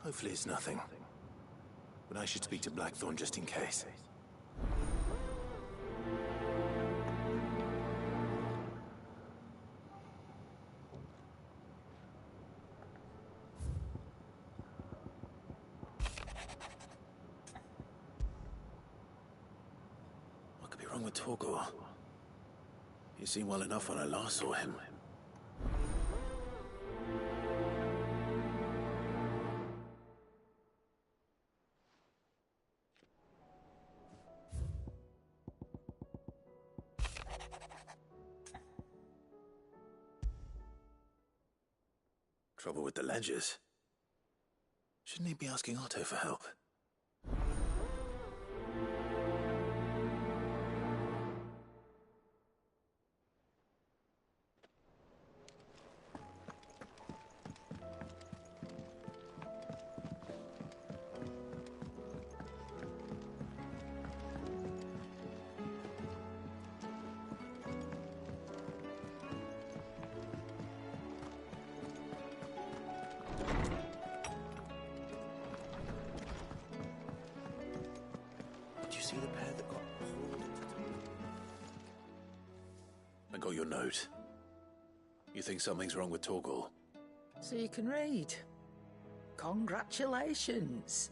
Hopefully it's nothing. But I should speak to Blackthorn just in case. What could be wrong with Torgor? He seemed well enough when I last saw him. Trouble with the ledgers. Shouldn't he be asking Otto for help? See the pair that got pulled into I got your note. You think something's wrong with Torgal? So you can read. Congratulations.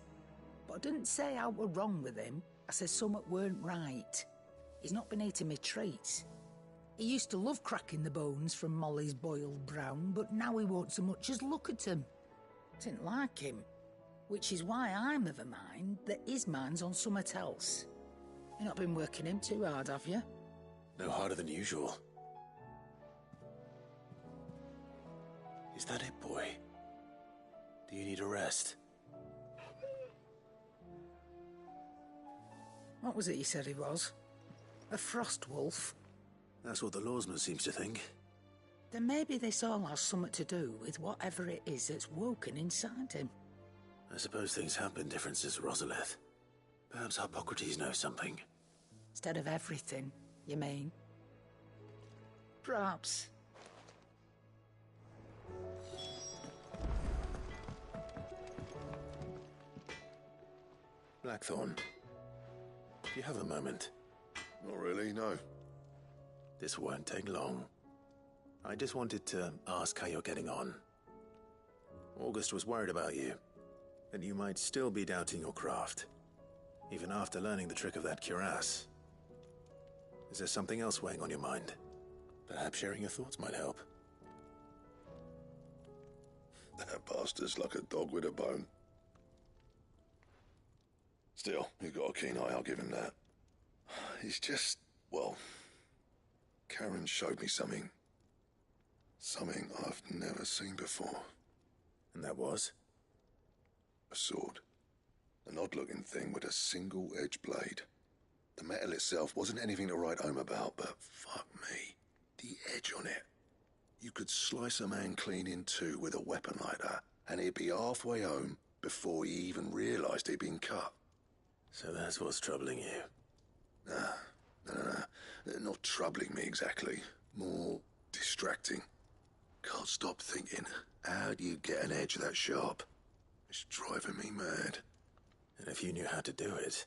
But I didn't say I were wrong with him. I said something weren't right. He's not been eating me treats. He used to love cracking the bones from Molly's boiled brown, but now he won't so much as look at him. Didn't like him. Which is why I'm of a mind that his mind's on something else. You've not been working him too hard, have you? No harder than usual. Is that it, boy? Do you need a rest? What was it you said he was? A frost wolf? That's what the lawsman seems to think. Then maybe this all has something to do with whatever it is that's woken inside him. I suppose things have been different since Rosalith. Perhaps Hippocrates knows something. Instead of everything, you mean? Perhaps. Blackthorn, do you have a moment? Not really, no. This won't take long. I just wanted to ask how you're getting on. August was worried about you, that you might still be doubting your craft, even after learning the trick of that cuirass. Is there something else weighing on your mind? Perhaps sharing your thoughts might help. That bastard's like a dog with a bone. Still, he's got a keen eye, I'll give him that. He's just, well, Karen showed me something. Something I've never seen before. And that was? A sword. An odd-looking thing with a single-edged blade. The metal itself wasn't anything to write home about, but fuck me, the edge on it. You could slice a man clean in two with a weapon like that, and he'd be halfway home before he even realised he'd been cut. So that's what's troubling you? No. Not troubling me exactly. More distracting. Can't stop thinking, how do you get an edge that sharp? It's driving me mad. And if you knew how to do it,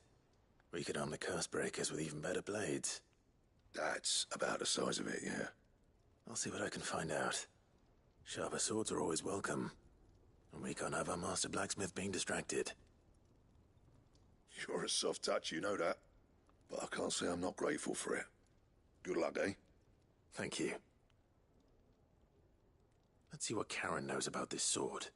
we could arm the curse breakers with even better blades. That's about the size of it, yeah. I'll see what I can find out. Sharper swords are always welcome. And we can't have our master blacksmith being distracted. You're a soft touch, you know that. But I can't say I'm not grateful for it. Good luck, eh? Thank you. Let's see what Karen knows about this sword.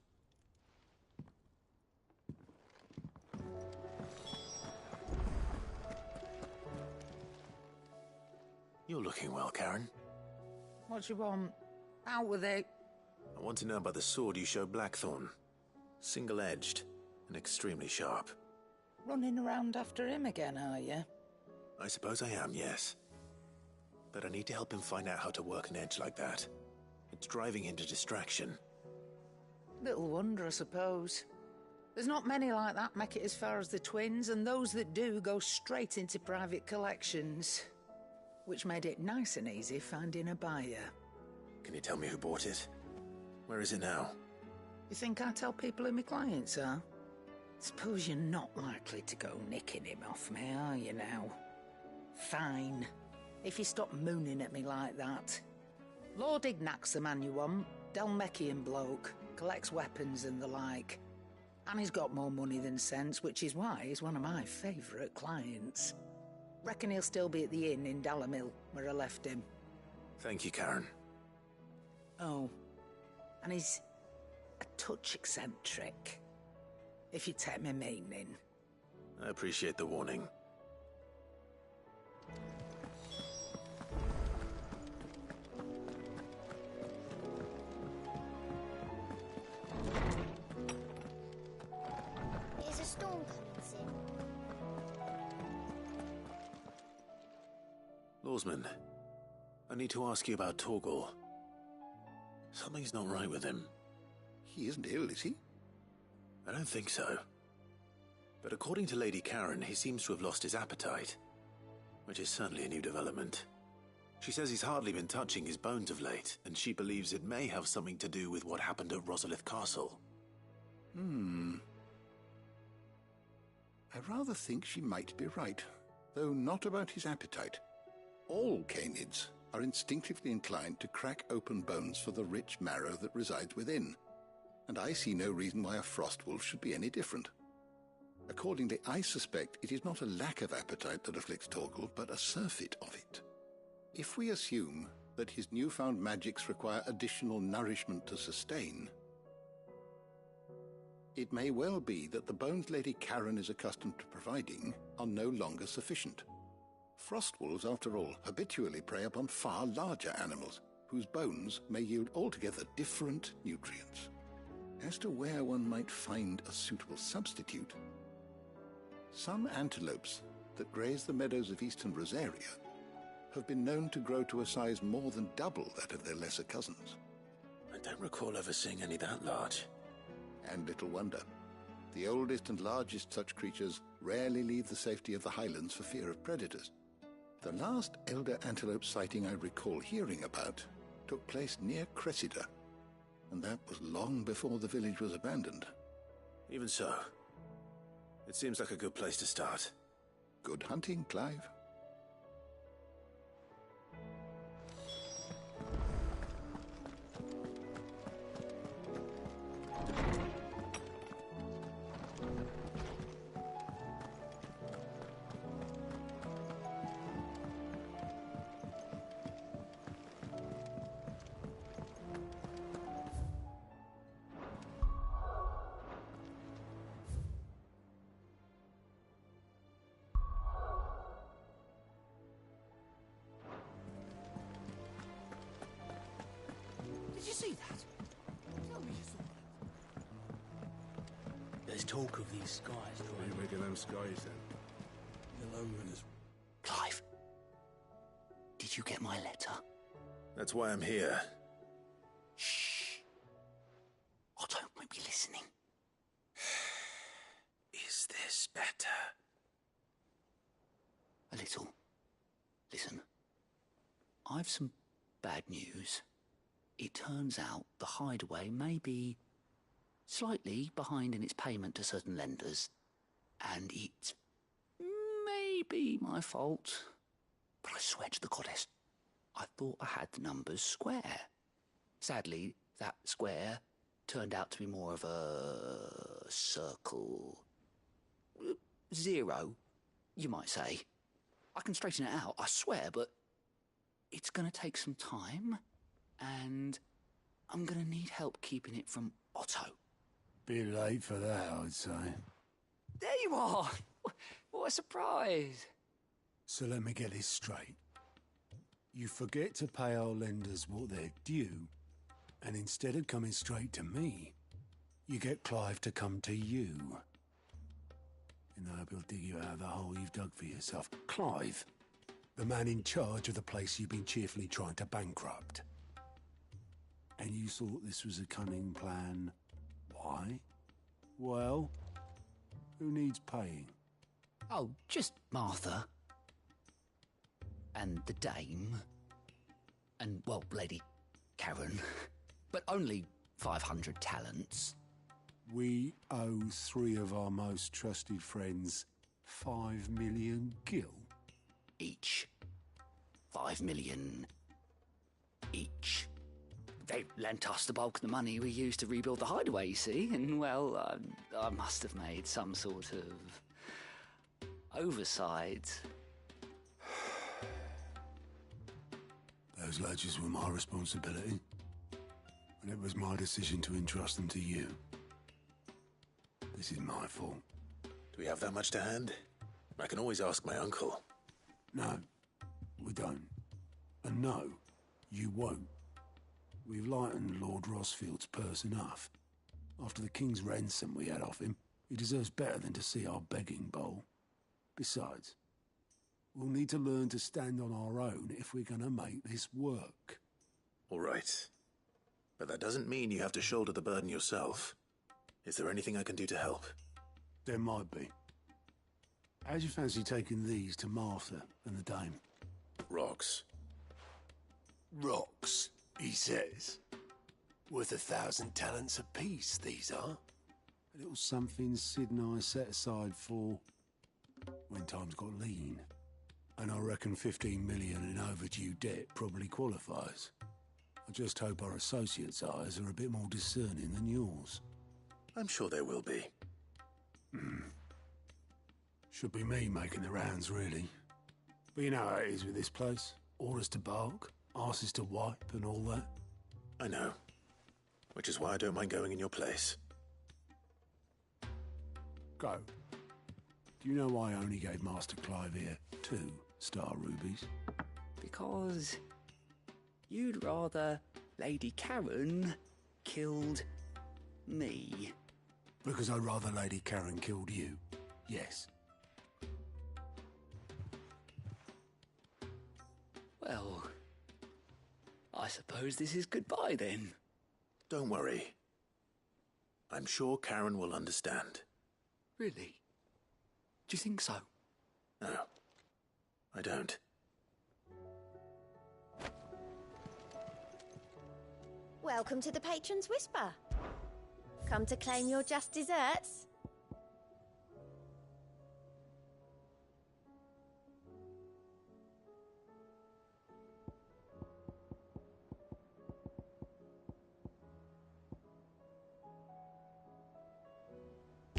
You're looking well, Karen. What do you want? Out with it. I want to know about the sword you showed Blackthorn. Single-edged and extremely sharp. Running around after him again, are you? I suppose I am, yes. But I need to help him find out how to work an edge like that. It's driving him to distraction. Little wonder, I suppose. There's not many like that make it as far as the twins, and those that do go straight into private collections. Which made it nice and easy finding a buyer. Can you tell me who bought it? Where is it now? You think I tell people who my clients are? Suppose you're not likely to go nicking him off me, are you now? Fine. If you stop mooning at me like that. Lord Ignac's the man you want. Dalmekian bloke. Collects weapons and the like. And he's got more money than sense, which is why he's one of my favourite clients. Reckon he'll still be at the inn in Dalamil, where I left him. Thank you, Karen. Oh, and he's a touch eccentric, if you take my meaning. I appreciate the warning. There's a storm coming soon. Lawsman, I need to ask you about Torgal. Something's not right with him. He isn't ill, is he? I don't think so. But according to Lady Karen, he seems to have lost his appetite, which is certainly a new development. She says he's hardly been touching his bones of late, and she believes it may have something to do with what happened at Rosalith Castle. I rather think she might be right, though not about his appetite. All canids are instinctively inclined to crack open bones for the rich marrow that resides within, and I see no reason why a frostwolf should be any different. Accordingly, I suspect it is not a lack of appetite that afflicts Torgal, but a surfeit of it. If we assume that his newfound magics require additional nourishment to sustain, it may well be that the bones Lady Karen is accustomed to providing are no longer sufficient. Frostwolves, after all, habitually prey upon far larger animals, whose bones may yield altogether different nutrients. As to where one might find a suitable substitute, some antelopes that graze the meadows of eastern Rosaria have been known to grow to a size more than double that of their lesser cousins. I don't recall ever seeing any that large. And little wonder. The oldest and largest such creatures rarely leave the safety of the highlands for fear of predators. The last elder antelope sighting I recall hearing about took place near Cressida, and that was long before the village was abandoned. Even so, it seems like a good place to start. Good hunting, Clive. Did you see that? Tell me you saw that. There's talk of these skies What do you make of them skies, then? Yellow and as... Clive, did you get my letter? That's why I'm here. Shh. Otto might be listening. Is this better? A little. Listen, I've some bad news. It turns out the hideaway may be slightly behind in its payment to certain lenders, and it may be my fault. But I swear to the goddess, I thought I had the numbers square. Sadly, that square turned out to be more of a circle. Zero, you might say. I can straighten it out, I swear, but it's going to take some time, and I'm going to need help keeping it from Otto. Bit late for that, I'd say. There you are! What a surprise! So let me get this straight. You forget to pay our lenders what they're due, and instead of coming straight to me, you get Clive to come to you. In the hope he'll dig you out of the hole you've dug for yourself. Clive, the man in charge of the place you've been cheerfully trying to bankrupt. And you thought this was a cunning plan. Why? Well, who needs paying? Oh, just Martha. And the dame. And, well, Lady Karen. But only 500 talents. We owe 3 of our most trusted friends 5 million gil. Each. 5 million each. They lent us the bulk of the money we used to rebuild the hideaway, you see, and, well, I must have made some sort of oversight. Those ledgers were my responsibility, and it was my decision to entrust them to you. This is my fault. Do we have that much to hand? I can always ask my uncle. No, we don't. And no, you won't. We've lightened Lord Rosfield's purse enough. After the king's ransom we had off him, he deserves better than to see our begging bowl. Besides, we'll need to learn to stand on our own if we're gonna make this work. All right. But that doesn't mean you have to shoulder the burden yourself. Is there anything I can do to help? There might be. How'd you fancy taking these to Martha and the dame? Rocks. Rocks, he says. Worth 1,000 talents apiece, these are. A little something Sid and I set aside for when times got lean. And I reckon 15 million in overdue debt probably qualifies. I just hope our associates' eyes are a bit more discerning than yours. I'm sure there will be. Should be me making the rounds, really. But you know how it is with this place. Orders to bark, arses to wipe and all that. I know. Which is why I don't mind going in your place. Go. Do you know why I only gave Master Clive here 2 star rubies? Because you'd rather Lady Karen killed me. Because I'd rather Lady Karen killed you. Yes. Well, I suppose this is goodbye then. Don't worry. I'm sure Karen will understand. Really? Do you think so? No, I don't. Welcome to the Patron's Whisper. Come to claim your just desserts?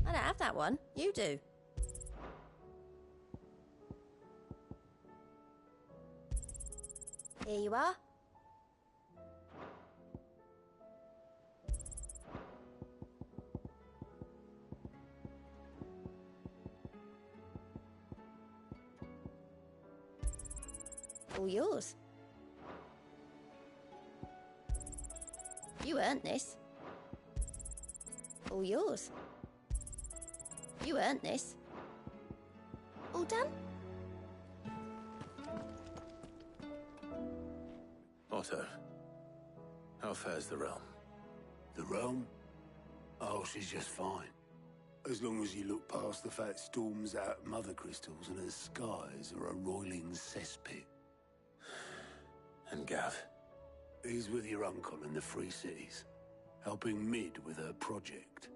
I don't have that one. You do. Here you are. All yours. You earned this. All yours. You earned this. All done? Otto, how fares the realm? The realm? Oh, she's just fine. As long as you look past the fat storms out of mother crystals and her skies are a roiling cesspit. And Gav? He's with your uncle in the Free Cities, helping Mid with her project.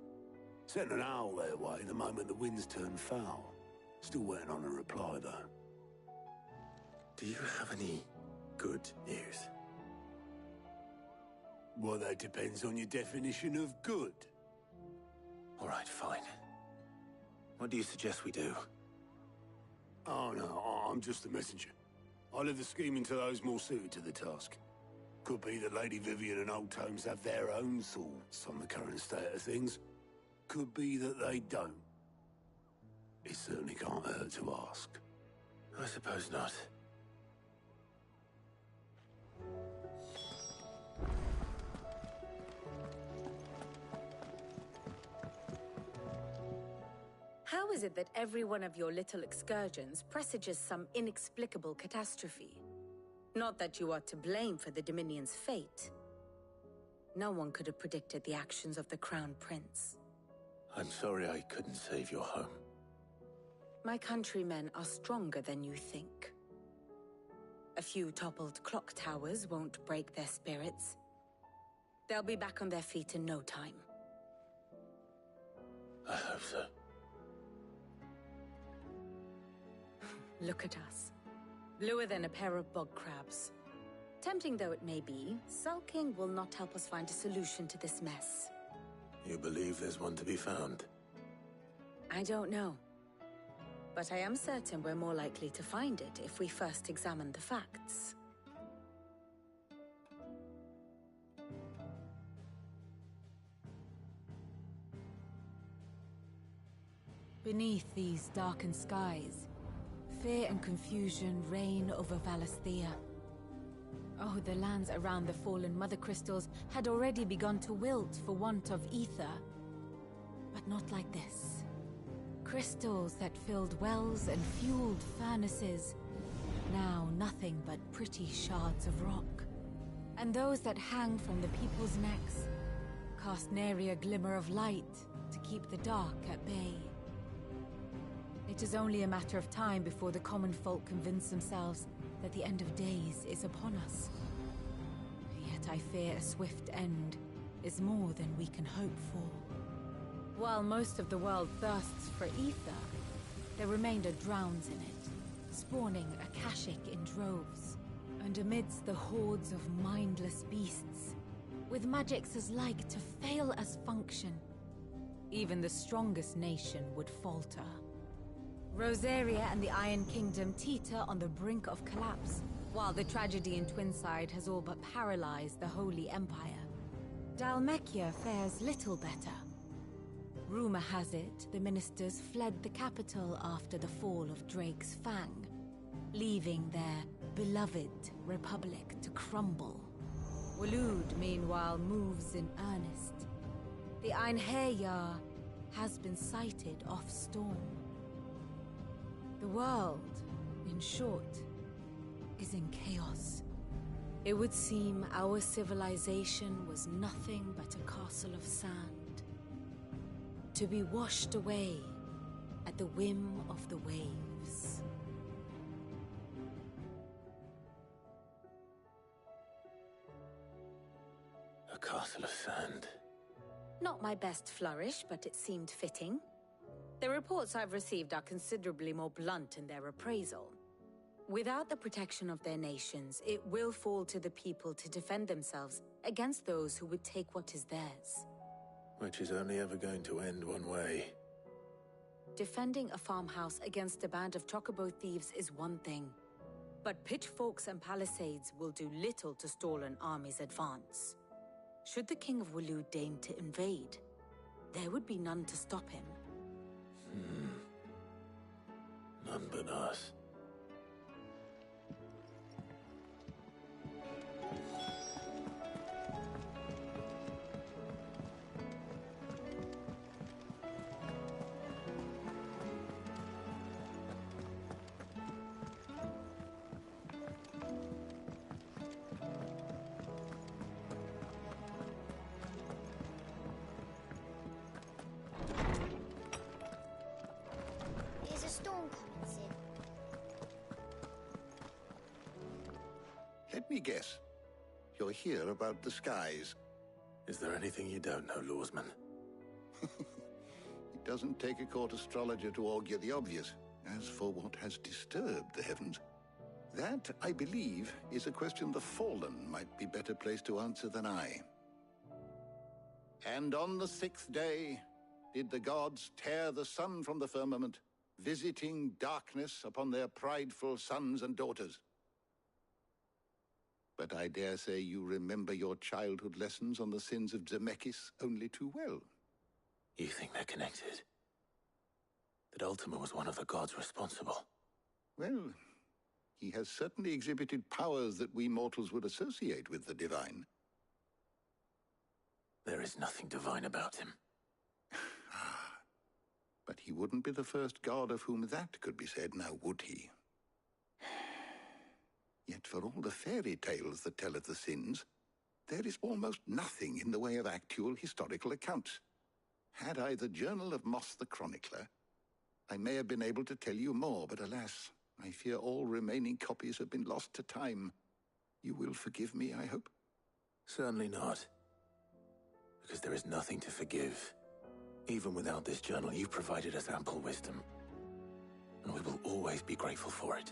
Sent an owl their way the moment the winds turned foul. Still waiting on a reply, though. Do you have any good news? Well, that depends on your definition of good. All right, fine. What do you suggest we do? Oh, no, I'm just a messenger. I leave the scheming to those more suited to the task. Could be that Lady Vivian and Old Tomes have their own thoughts on the current state of things. Could be that they don't. It certainly can't hurt to ask. I suppose not. How is it that every one of your little excursions presages some inexplicable catastrophe? Not that you are to blame for the Dominion's fate. No one could have predicted the actions of the Crown Prince. I'm sorry I couldn't save your home. My countrymen are stronger than you think. A few toppled clock towers won't break their spirits. They'll be back on their feet in no time. I hope so. Look at us. Bluer than a pair of bog crabs. Tempting though it may be, sulking will not help us find a solution to this mess. You believe there's one to be found? I don't know. But I am certain we're more likely to find it if we first examine the facts. Beneath these darkened skies, fear and confusion reign over Valisthea. Oh, the lands around the fallen Mother Crystals had already begun to wilt for want of ether. But not like this. Crystals that filled wells and fueled furnaces. Now nothing but pretty shards of rock. And those that hang from the people's necks cast nary a glimmer of light to keep the dark at bay. It is only a matter of time before the common folk convince themselves that the end of days is upon us. Yet I fear a swift end is more than we can hope for. While most of the world thirsts for ether, the remainder drowns in it, spawning Akashic in droves. And amidst the hordes of mindless beasts, with magics as like to fail as function, even the strongest nation would falter. Rosaria and the Iron Kingdom teeter on the brink of collapse, while the tragedy in Twinside has all but paralyzed the Holy Empire. Dhalmekia fares little better. Rumor has it the ministers fled the capital after the fall of Drake's Fang, leaving their beloved republic to crumble. Waloed, meanwhile, moves in earnest. The Einherjar has been sighted off-storm. The world, in short, is in chaos. It would seem our civilization was nothing but a castle of sand, to be washed away at the whim of the waves. A castle of sand. Not my best flourish, but it seemed fitting. The reports I've received are considerably more blunt in their appraisal. Without the protection of their nations, it will fall to the people to defend themselves against those who would take what is theirs. Which is only ever going to end one way. Defending a farmhouse against a band of chocobo thieves is one thing, but pitchforks and palisades will do little to stall an army's advance. Should the King of Waloed deign to invade, there would be none to stop him. None but us. Is a storm coming, Sid? Let me guess. You're here about the skies. Is there anything you don't know, Lawsman? It doesn't take a court astrologer to augur the obvious. As for what has disturbed the heavens, that, I believe, is a question the Fallen might be better placed to answer than I. And on the 6th day did the gods tear the sun from the firmament, visiting darkness upon their prideful sons and daughters. But I dare say you remember your childhood lessons on the sins of Zemeckis only too well. You think they're connected? That Ultima was one of the gods responsible? Well, he has certainly exhibited powers that we mortals would associate with the divine. There is nothing divine about him. But he wouldn't be the first god of whom that could be said, now would he? Yet for all the fairy tales that tell of the sins, there is almost nothing in the way of actual historical accounts. Had I the Journal of Moss the Chronicler, I may have been able to tell you more, but alas, I fear all remaining copies have been lost to time. You will forgive me, I hope? Certainly not. Because there is nothing to forgive. Even without this journal, you provided us ample wisdom. And we will always be grateful for it.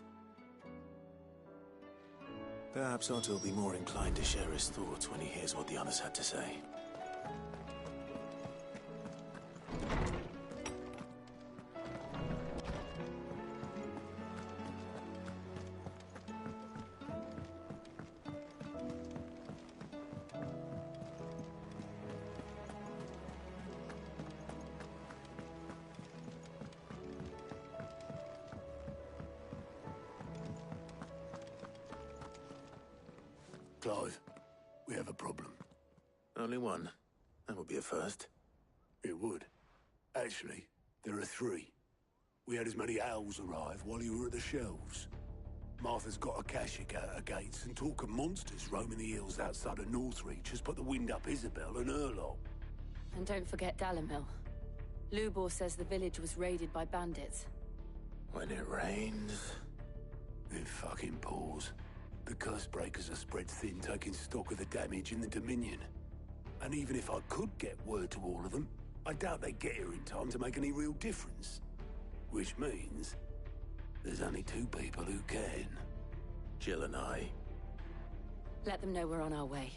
Perhaps Otto will be more inclined to share his thoughts when he hears what the others had to say. Clive, we have a problem. Only one. That would be a first. It would. Actually, there are three. We had as many owls arrive while you were at the shelves. Martha's got a Kashik out her gates, and talk of monsters roaming the hills outside of Northreach has put the wind up Isabel and her lot. And don't forget Dalimil. Lubor says the village was raided by bandits. When it rains... It fucking pours. The Cursebreakers are spread thin, taking stock of the damage in the Dominion. And even if I could get word to all of them, I doubt they'd get here in time to make any real difference. Which means there's only two people who can. Jill and I. Let them know we're on our way.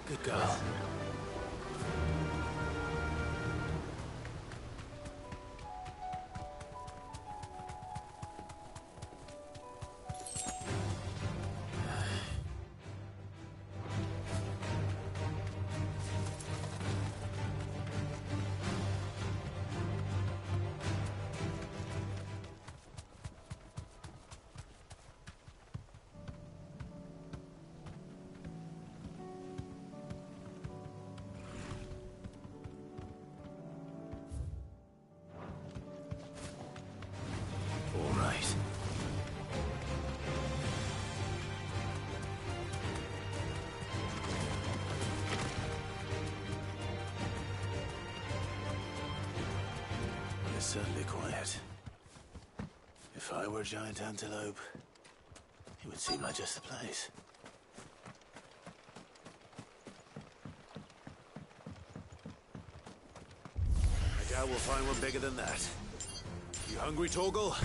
Good girl. Certainly quiet. If I were a giant antelope, it would seem like just the place. I doubt we'll find one bigger than that. You hungry, Torgal?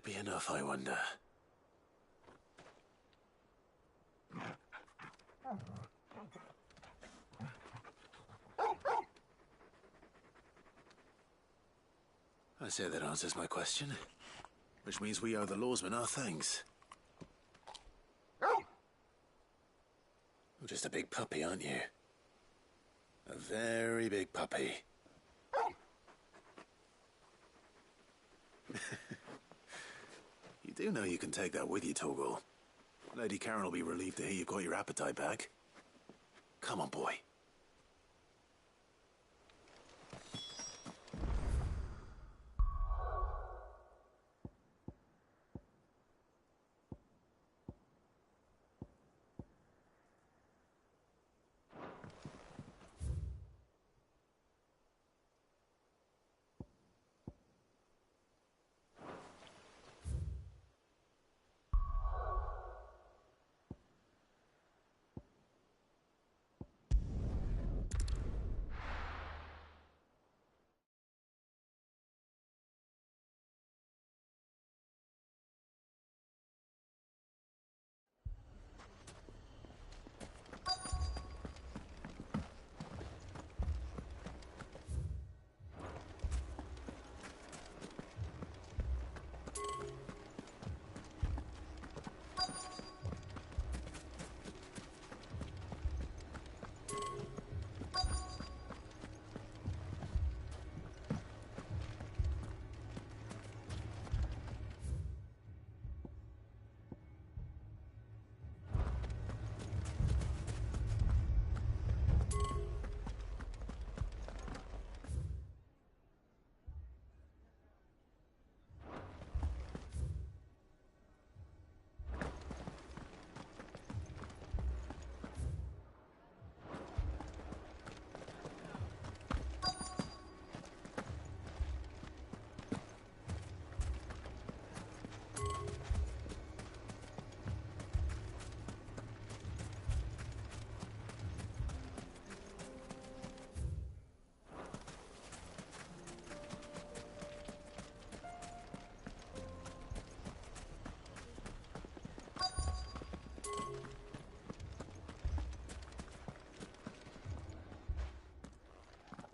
it be enough, I wonder? I say that answers my question. Which means we owe the lawsman our thanks. You're just a big puppy, aren't you? A very big puppy. You do know you can take that with you, Torgal. Lady Karen will be relieved to hear you've got your appetite back. Come on, boy.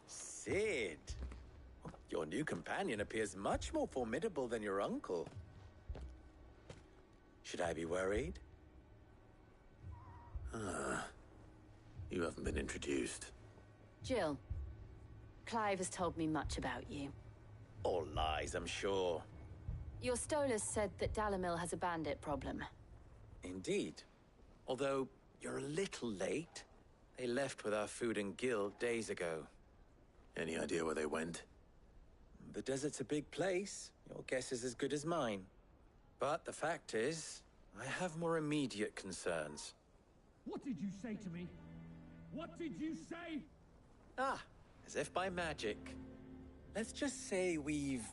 Cid, your new companion appears much more formidable than your uncle. Should I be worried? Ah, you haven't been introduced. Jill, Clive has told me much about you. All lies, I'm sure. Your Stolas said that Dalimil has a bandit problem. Indeed. Although, you're a little late. They left with our food and guild days ago. Any idea where they went? The desert's a big place. Your guess is as good as mine. But the fact is, I have more immediate concerns. What did you say to me? What did you say? Ah, as if by magic. Let's just say we've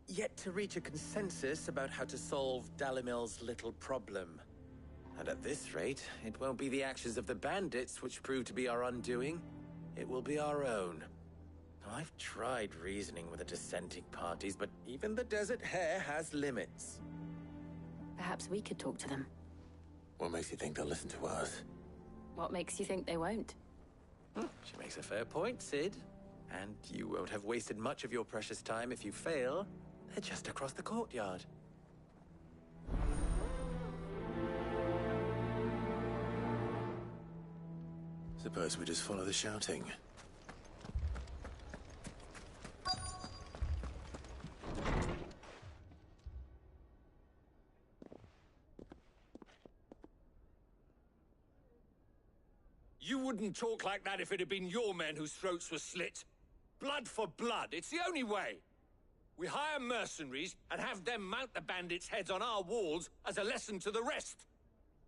yet to reach a consensus about how to solve Dalimil's little problem. And at this rate, it won't be the actions of the bandits which prove to be our undoing. It will be our own. I've tried reasoning with the dissenting parties, but even the Desert Hare has limits. Perhaps we could talk to them. What makes you think they'll listen to us? What makes you think they won't? She makes a fair point, Cid. And you won't have wasted much of your precious time if you fail. They're just across the courtyard. Suppose we just follow the shouting. You wouldn't talk like that if it had been your men whose throats were slit. Blood for blood, it's the only way. We hire mercenaries and have them mount the bandits' heads on our walls as a lesson to the rest.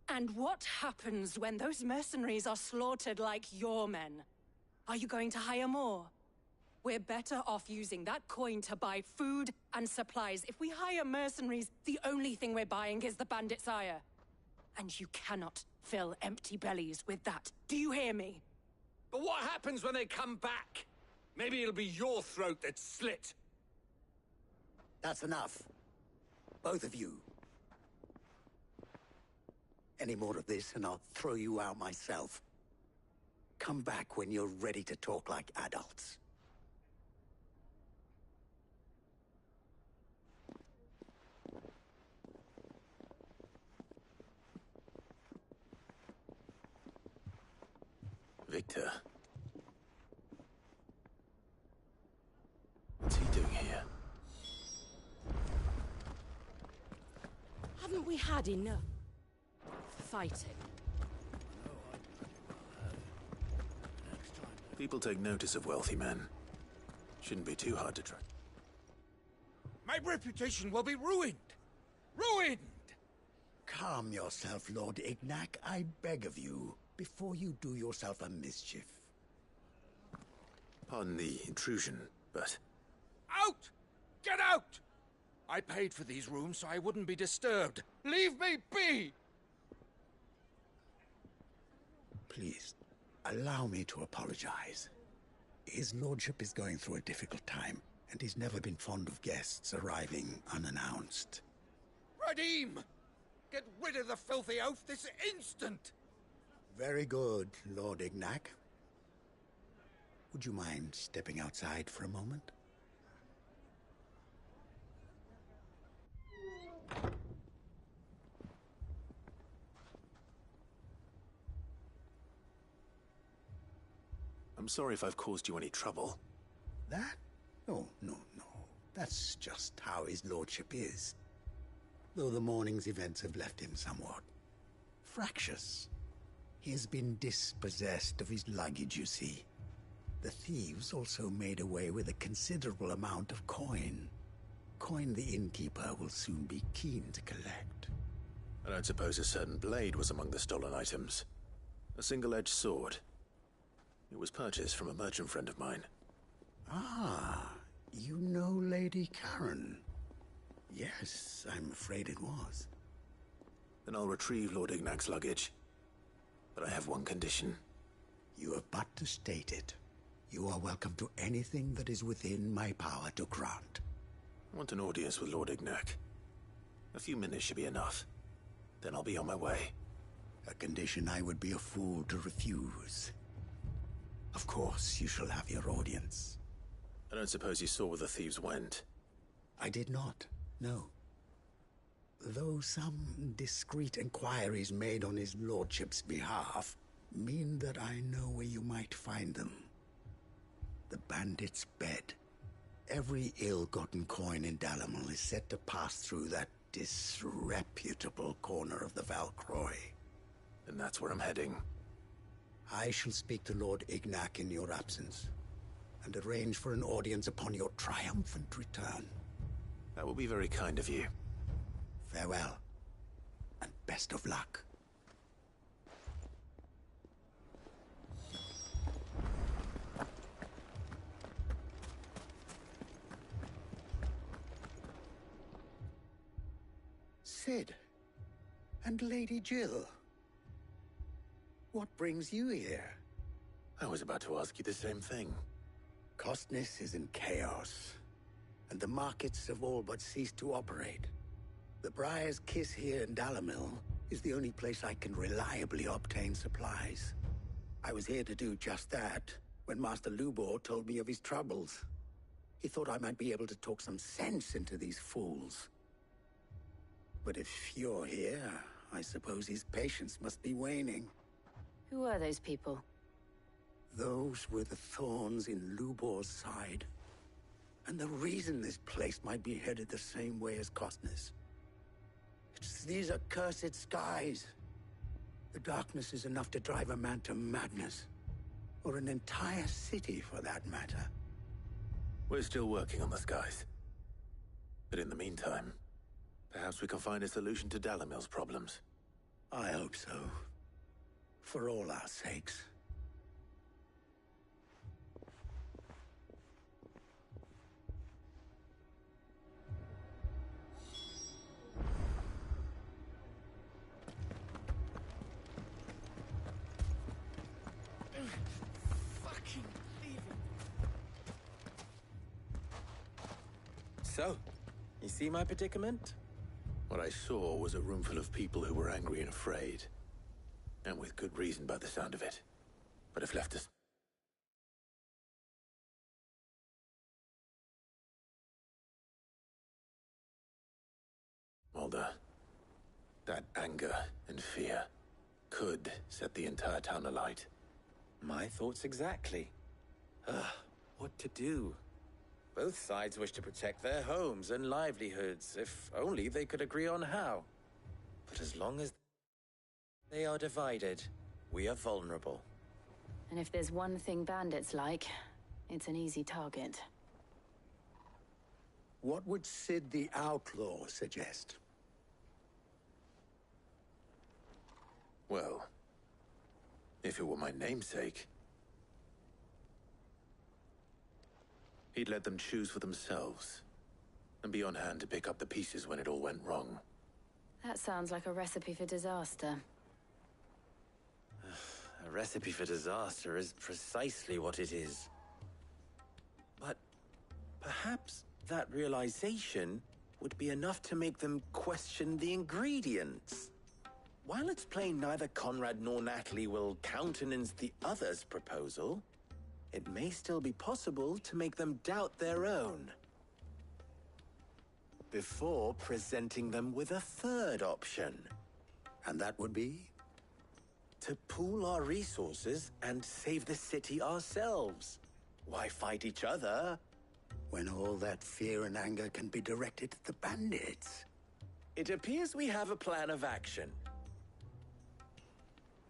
And what happens when those mercenaries are slaughtered like your men? Are you going to hire more? We're better off using that coin to buy food and supplies. If we hire mercenaries, the only thing we're buying is the bandits' ire. And you cannot fill empty bellies with that. Do you hear me? But what happens when they come back? Maybe it'll be your throat that's slit. That's enough. Both of you. Any more of this and I'll throw you out myself. Come back when you're ready to talk like adults. Victor. What's he doing here? Haven't we had enough fighting? People take notice of wealthy men. Shouldn't be too hard to track. My reputation will be ruined! Ruined! Calm yourself, Lord Ignac, I beg of you, before you do yourself a mischief. Pardon the intrusion, but... Out! Get out! I paid for these rooms so I wouldn't be disturbed. Leave me be! Please, allow me to apologize. His lordship is going through a difficult time, and he's never been fond of guests arriving unannounced. Radim! Get rid of the filthy oaf this instant! Very good, Lord Ignac. Would you mind stepping outside for a moment? I'm sorry if I've caused you any trouble. That? Oh, no. That's just how his lordship is. Though the morning's events have left him somewhat fractious. He has been dispossessed of his luggage, you see. The thieves also made away with a considerable amount of coin. Coin the innkeeper will soon be keen to collect. I don't suppose a certain blade was among the stolen items. A single-edged sword. It was purchased from a merchant friend of mine. Ah, you know Lady Karen. Yes, I'm afraid it was. Then I'll retrieve Lord Ignac's luggage. But I have one condition. You have but to state it. You are welcome to anything that is within my power to grant. I want an audience with Lord Ignac. A few minutes should be enough. Then I'll be on my way. A condition I would be a fool to refuse. Of course, you shall have your audience. I don't suppose you saw where the thieves went? I did not, no. Though some discreet inquiries made on his lordship's behalf mean that I know where you might find them. The bandit's bed. Every ill-gotten coin in Dalimil is said to pass through that disreputable corner of the Val Croix. And that's where I'm heading. I shall speak to Lord Ignac in your absence, and arrange for an audience upon your triumphant return. That will be very kind of you. Farewell, and best of luck. Cid, and Lady Jill. What brings you here? I was about to ask you the same thing. Costness is in chaos, and the markets have all but ceased to operate. The Briar's Kiss here in Dalimil is the only place I can reliably obtain supplies. I was here to do just that when Master Lubor told me of his troubles. He thought I might be able to talk some sense into these fools. But if you're here, I suppose his patience must be waning. Who are those people? Those were the thorns in Lubor's side. And the reason this place might be headed the same way as Costness. It's these accursed skies. The darkness is enough to drive a man to madness. Or an entire city, for that matter. We're still working on the skies. But in the meantime, perhaps we can find a solution to Dalimil's problems. I hope so. For all our sakes. Fucking thieving. So, you see my predicament? What I saw was a room full of people who were angry and afraid. And with good reason by the sound of it. But have left us. Mulder, that anger and fear could set the entire town alight. My thoughts exactly. What to do? Both sides wish to protect their homes and livelihoods, if only they could agree on how. But as long as they are divided, we are vulnerable. And if there's one thing bandits like, it's an easy target. What would Sid the Outlaw suggest? Well, if it were my namesake, he'd let them choose for themselves, and be on hand to pick up the pieces when it all went wrong. That sounds like a recipe for disaster. A recipe for disaster is precisely what it is. But perhaps that realization would be enough to make them question the ingredients. While it's plain neither Conrad nor Natalie will countenance the other's proposal, it may still be possible to make them doubt their own. Before presenting them with a third option. And that would be? To pool our resources and save the city ourselves. Why fight each other? When all that fear and anger can be directed at the bandits. It appears we have a plan of action.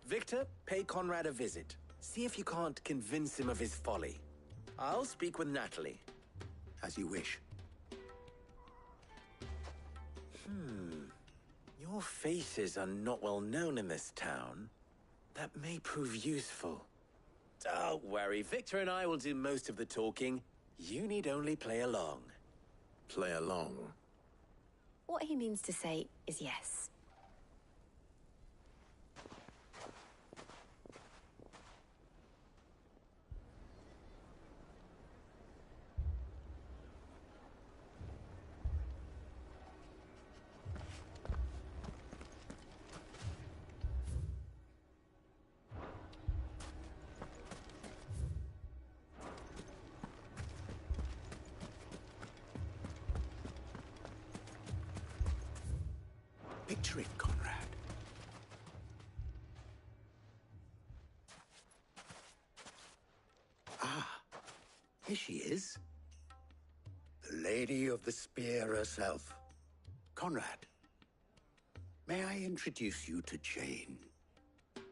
Victor, pay Conrad a visit. See if you can't convince him of his folly. I'll speak with Natalie. As you wish. Your faces are not well known in this town. That may prove useful. Don't worry, Victor and I will do most of the talking. You need only play along. Play along? What he means to say is yes. Picture it, Conrad. Ah, here she is. The Lady of the Spear herself. Conrad, may I introduce you to Jane,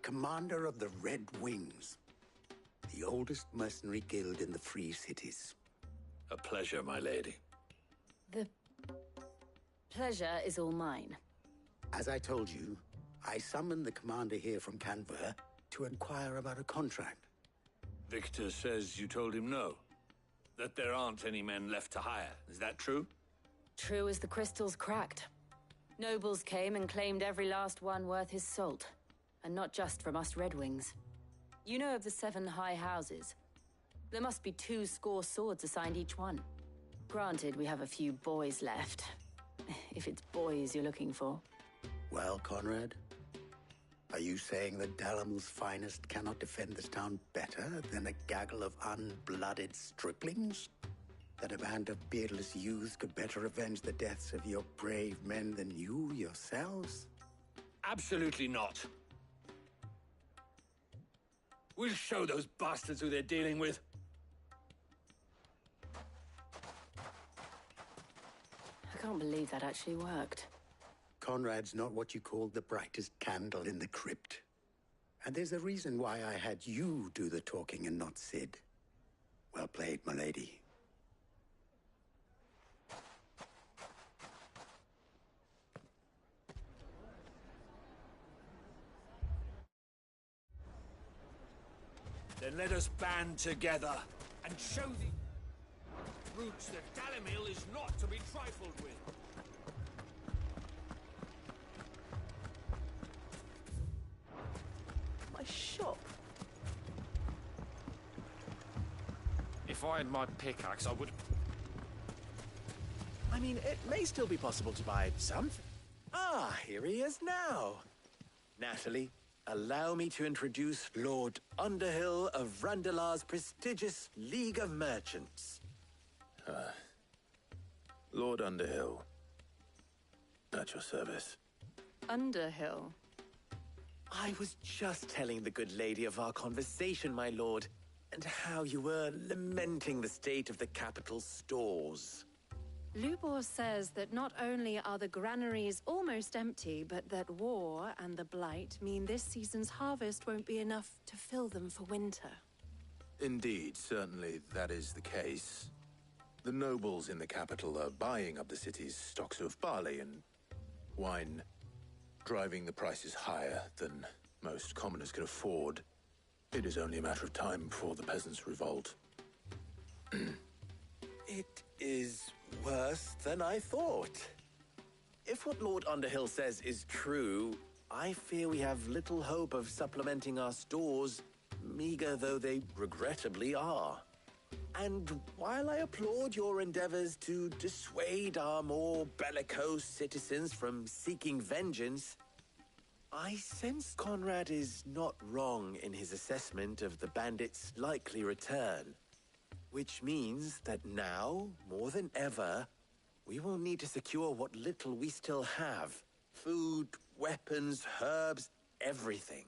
commander of the Red Wings, the oldest mercenary guild in the Free Cities. A pleasure, my lady. The pleasure is all mine. As I told you, I summoned the commander here from Canver to inquire about a contract. Victor says you told him no. That there aren't any men left to hire. Is that true? True as the crystals cracked. Nobles came and claimed every last one worth his salt. And not just from us Red Wings. You know of the 7 high houses. There must be 2 swords assigned each one. Granted, we have a few boys left. If it's boys you're looking for. Well, Conrad, are you saying that Dalamil's finest cannot defend this town better than a gaggle of unblooded striplings? That a band of beardless youths could better avenge the deaths of your brave men than you yourselves? Absolutely not. We'll show those bastards who they're dealing with. I can't believe that actually worked. Conrad's not what you call the brightest candle in the crypt. And there's a reason why I had you do the talking and not Sid. Well played, my lady. Then let us band together and show the roots that Dalimil is not to be trifled with. My shop. If I had my pickaxe, I would... I mean, it may still be possible to buy something. here he is now. Natalie, allow me to introduce Lord Underhill of Randalar's prestigious League of Merchants. Lord Underhill. At your service. Underhill? I was just telling the good lady of our conversation, my lord, and how you were lamenting the state of the capital's stores. Lubor says that not only are the granaries almost empty, but that war and the Blight mean this season's harvest won't be enough to fill them for winter. Indeed, certainly that is the case. The nobles in the capital are buying up the city's stocks of barley and wine, driving the prices higher than most commoners can afford. It is only a matter of time before the peasants revolt. It is worse than I thought. If what Lord Underhill says is true, I fear we have little hope of supplementing our stores, meager though they regrettably are. And while I applaud your endeavors to dissuade our more bellicose citizens from seeking vengeance, I sense Conrad is not wrong in his assessment of the bandits' likely return. Which means that now, more than ever, we will need to secure what little we still have. Food, weapons, herbs, everything.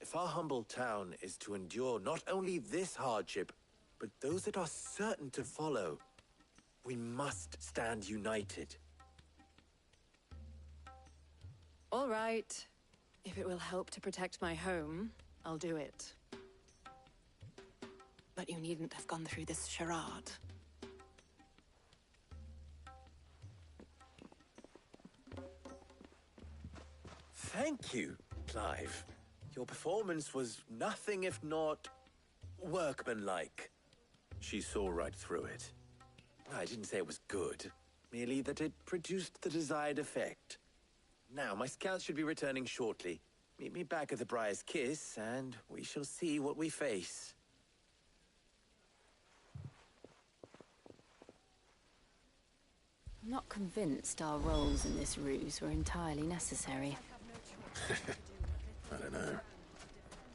If our humble town is to endure not only this hardship, but those that are certain to follow, we must stand united. All right. If it will help to protect my home, I'll do it. But you needn't have gone through this charade. Thank you, Clive. Your performance was nothing if not workmanlike. She saw right through it. I didn't say it was good, merely that it produced the desired effect. Now, my scouts should be returning shortly. Meet me back at the Briar's Kiss, and we shall see what we face. I'm not convinced our roles in this ruse were entirely necessary. I don't know.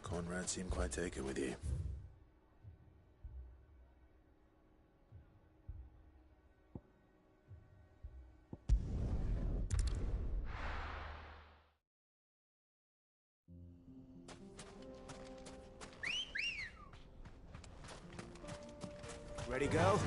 Conrad seemed quite taken with you. Ready, go?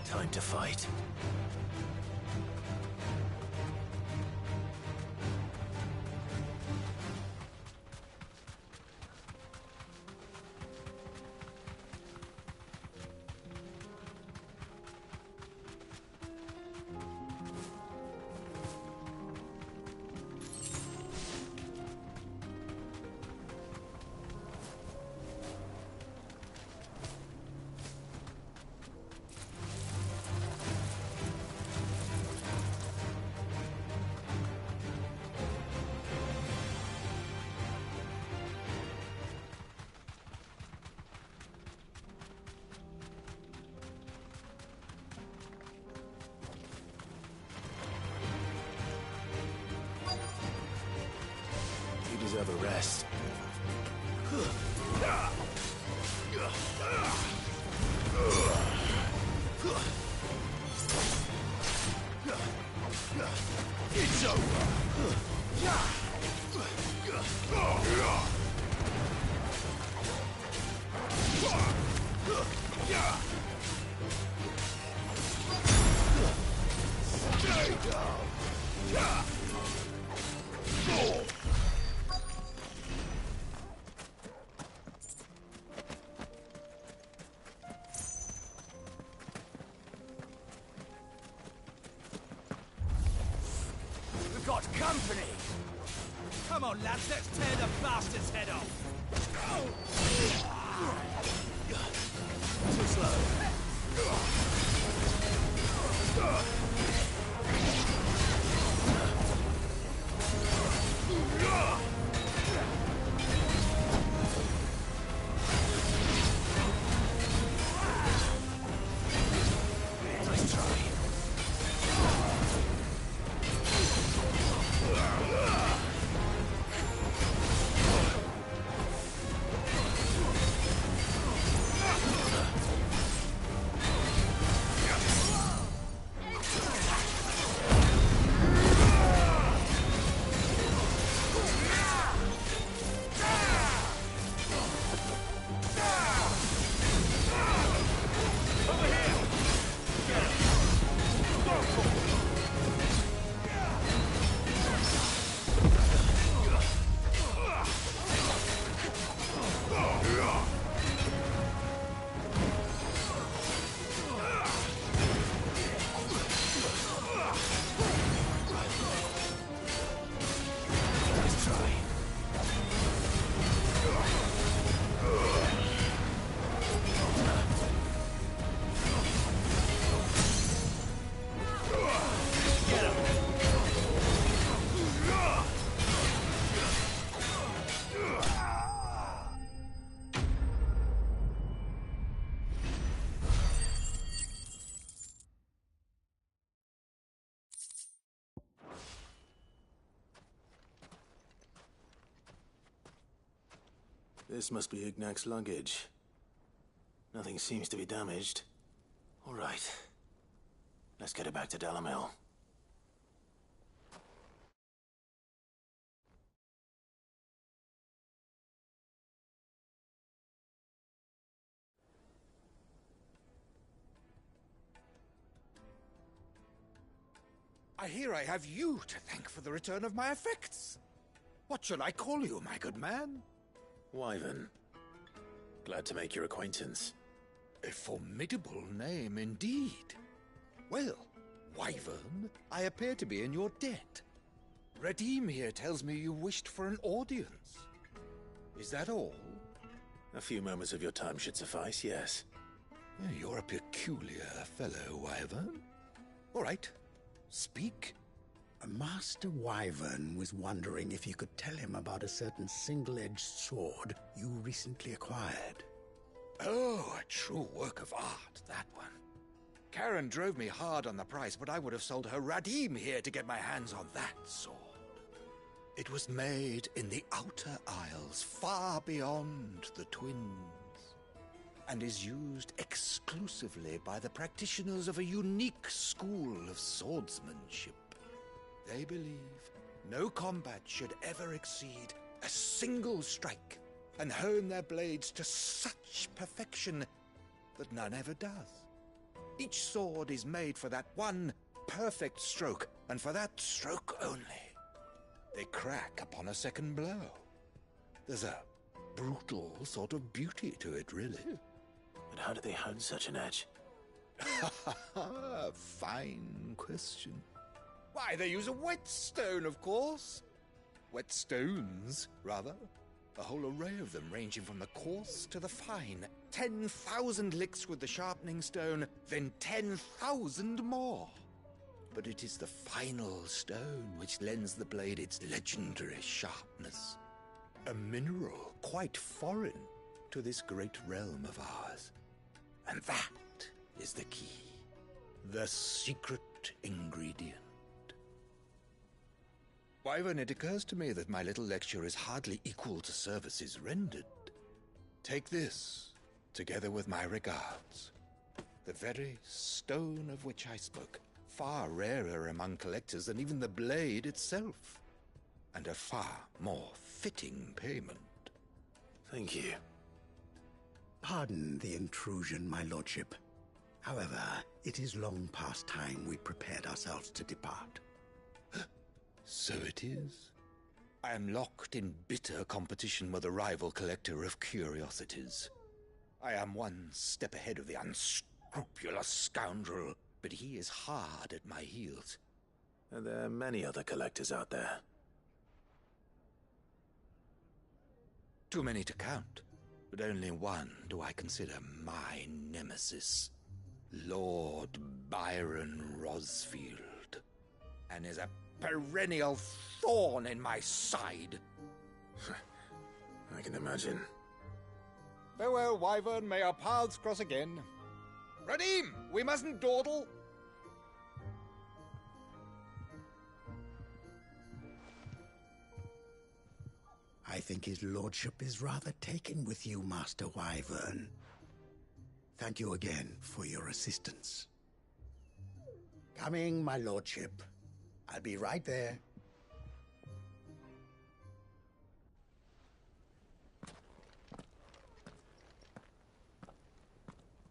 Time to fight. Deserve a rest. It's over. Stay down. Got company! Come on, lads, let's tear the bastard's head off! Too slow. This must be Ignac's luggage. Nothing seems to be damaged. All right. Let's get it back to Dalimil. I hear I have you to thank for the return of my effects. What shall I call you, my good man? Wyvern. Glad to make your acquaintance. A formidable name indeed. Well, Wyvern, I appear to be in your debt. Redeem here tells me you wished for an audience. Is that all? A few moments of your time should suffice, yes. You're a peculiar fellow, Wyvern. All right. Speak. Master Wyvern was wondering if you could tell him about a certain single-edged sword you recently acquired. Oh, a true work of art, that one. Karen drove me hard on the price, but I would have sold her Radim here to get my hands on that sword. It was made in the Outer Isles, far beyond the Twins, and is used exclusively by the practitioners of a unique school of swordsmanship. They believe no combat should ever exceed a single strike, and hone their blades to such perfection that none ever does. Each sword is made for that one perfect stroke, and for that stroke only. They crack upon a second blow. There's a brutal sort of beauty to it, really. But how do they hone such an edge? Fine question. Why, they use a whetstone, of course. Whetstones, rather. A whole array of them, ranging from the coarse to the fine. 10,000 licks with the sharpening stone, then 10,000 more. But it is the final stone which lends the blade its legendary sharpness. A mineral quite foreign to this great realm of ours. And that is the key. The secret ingredient. Wyvern, it occurs to me that my little lecture is hardly equal to services rendered. Take this, together with my regards. The very stone of which I spoke, far rarer among collectors than even the blade itself, and a far more fitting payment. Thank you. Pardon the intrusion, my lordship. However, it is long past time we prepared ourselves to depart. So it is. I am locked in bitter competition with a rival collector of curiosities. I am one step ahead of the unscrupulous scoundrel, but he is hard at my heels. Are there many other collectors out there? Too many to count, but only one do I consider my nemesis. Lord Byron Rosfield. And is a perennial thorn in my side. I can imagine. Farewell, Wyvern. May our paths cross again. Radim, we mustn't dawdle. I think his lordship is rather taken with you, Master Wyvern. Thank you again for your assistance. Coming, my lordship. I'll be right there.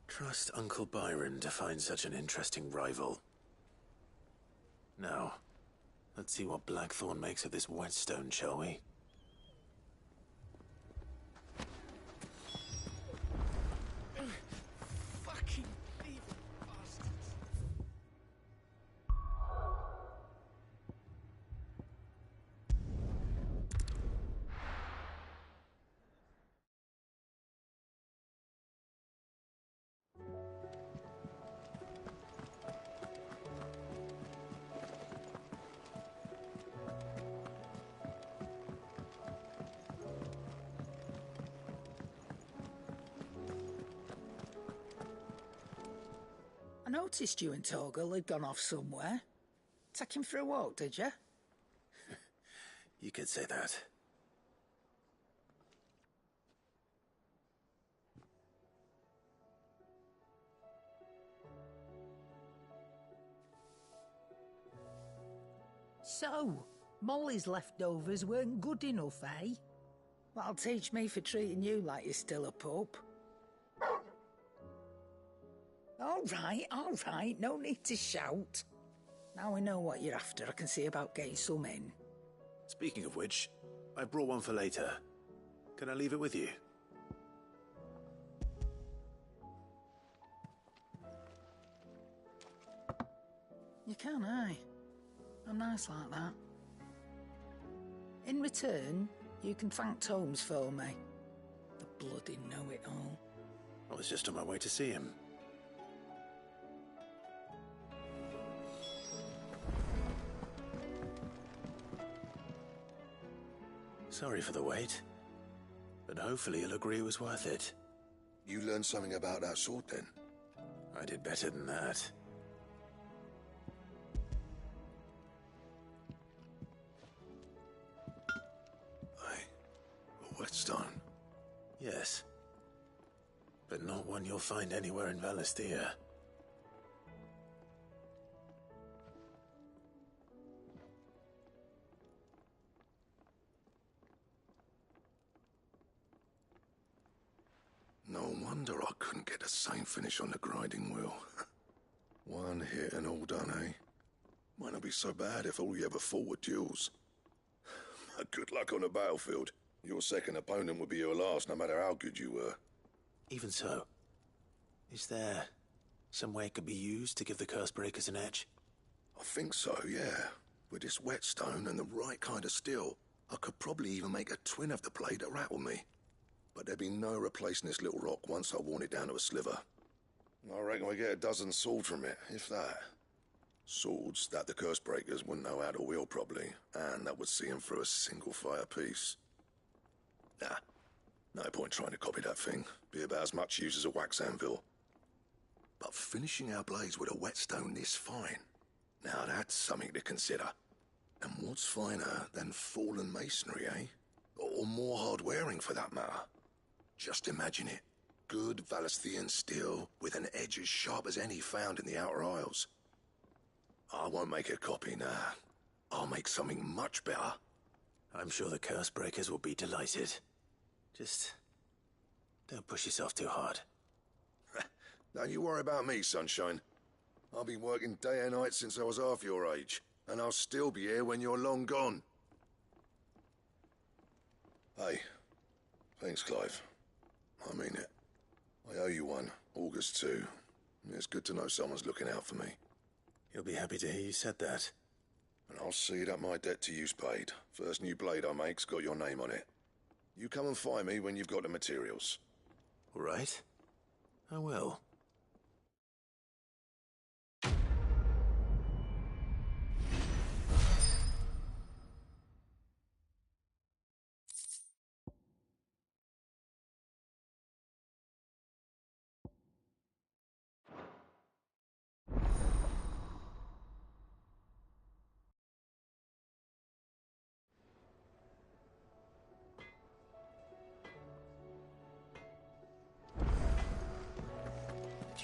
Trust Uncle Byron to find such an interesting rival. Now, let's see what Blackthorn makes of this whetstone, shall we? Fucking evil bastards. I noticed you and Torgal had gone off somewhere. Take him for a walk, did you? You could say that. So, Molly's leftovers weren't good enough, eh? That'll teach me for treating you like you're still a pup. All right, no need to shout. Now we know what you're after, I can see about getting some in. Speaking of which, I brought one for later. Can I leave it with you? You can, aye. I'm nice like that. In return, you can thank Tomes for me. The bloody know-it-all. I was just on my way to see him. Sorry for the wait, but hopefully you'll agree it was worth it. You learned something about that sword, then? I did better than that. A whetstone? Yes. But not one you'll find anywhere in Valisthea. No wonder I couldn't get the same finish on the grinding wheel. One hit and all done, eh? Might not be so bad if all you ever fought were duels. Good luck on the battlefield. Your second opponent would be your last, no matter how good you were. Even so, is there some way it could be used to give the Cursebreakers an edge? I think so, yeah. With this whetstone and the right kind of steel, I could probably even make a twin of the blade that rattled me. But there'd be no replacing this little rock once I worn it down to a sliver. I reckon we get a dozen swords from it, if that. Swords that the Cursebreakers wouldn't know how to wield properly, and that would see them through a single fire piece. Nah, no point trying to copy that thing. Be about as much use as a wax anvil. But finishing our blades with a whetstone this fine, now that's something to consider. And what's finer than fallen masonry, eh? Or more hard-wearing, for that matter. Just imagine it. Good Valisthean steel with an edge as sharp as any found in the Outer Isles. I won't make a copy, nah. I'll make something much better. I'm sure the Cursebreakers will be delighted. Just don't push yourself too hard. Don't you worry about me, sunshine. I've been working day and night since I was half your age, and I'll still be here when you're long gone. Hey, thanks, Clive. I mean it. I owe you one, August too. It's good to know someone's looking out for me. He'll be happy to hear you said that. And I'll see that my debt to you's paid. First new blade I make's got your name on it. You come and find me when you've got the materials. All right. I will.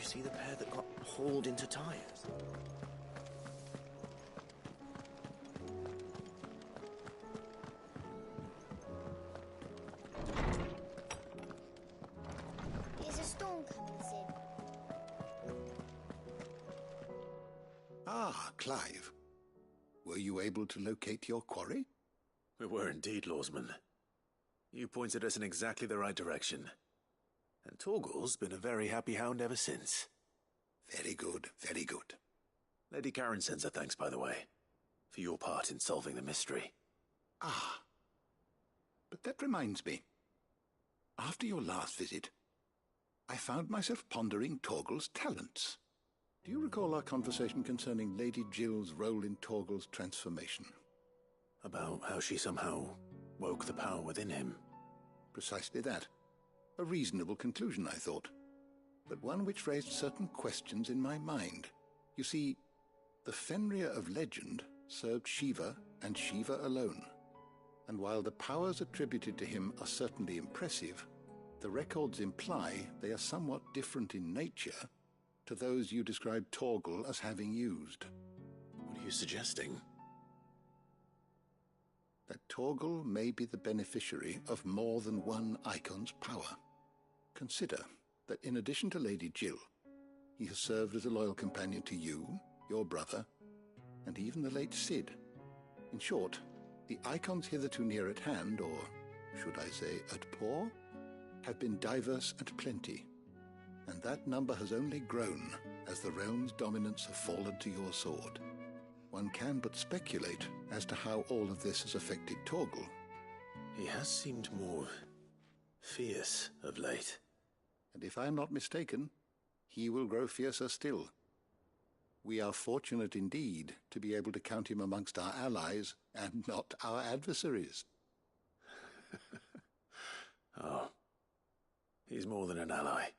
See the pair that got hauled into tires? Is a storm coming, Sid? Ah, Clive. Were you able to locate your quarry? We were indeed, Lawsman. You pointed us in exactly the right direction. And Torgal's been a very happy hound ever since. Very good, very good. Lady Karen sends her thanks, by the way, for your part in solving the mystery. Ah. But that reminds me. After your last visit, I found myself pondering Torgal's talents. Do you recall our conversation concerning Lady Jill's role in Torgal's transformation? About how she somehow woke the power within him. Precisely that. A reasonable conclusion, I thought, but one which raised certain questions in my mind. You see, the Fenrir of legend served Shiva and Shiva alone, and while the powers attributed to him are certainly impressive, the records imply they are somewhat different in nature to those you described Torgal as having used. What are you suggesting? that Torgal may be the beneficiary of more than one Icon's power. Consider that in addition to Lady Jill, he has served as a loyal companion to you, your brother, and even the late Cid. In short, the Icons hitherto near at hand, or should I say at paw, have been diverse and plenty, and that number has only grown as the realm's dominance have fallen to your sword. One can but speculate as to how all of this has affected Torgal. He has seemed more fierce of late. And if I am not mistaken, he will grow fiercer still. We are fortunate indeed to be able to count him amongst our allies and not our adversaries. Oh, he's more than an ally.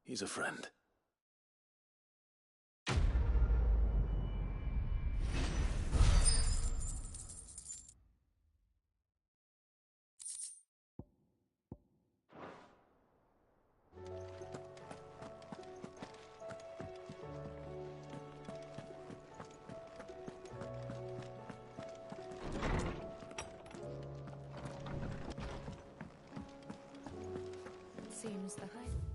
He's a friend. Seems the height.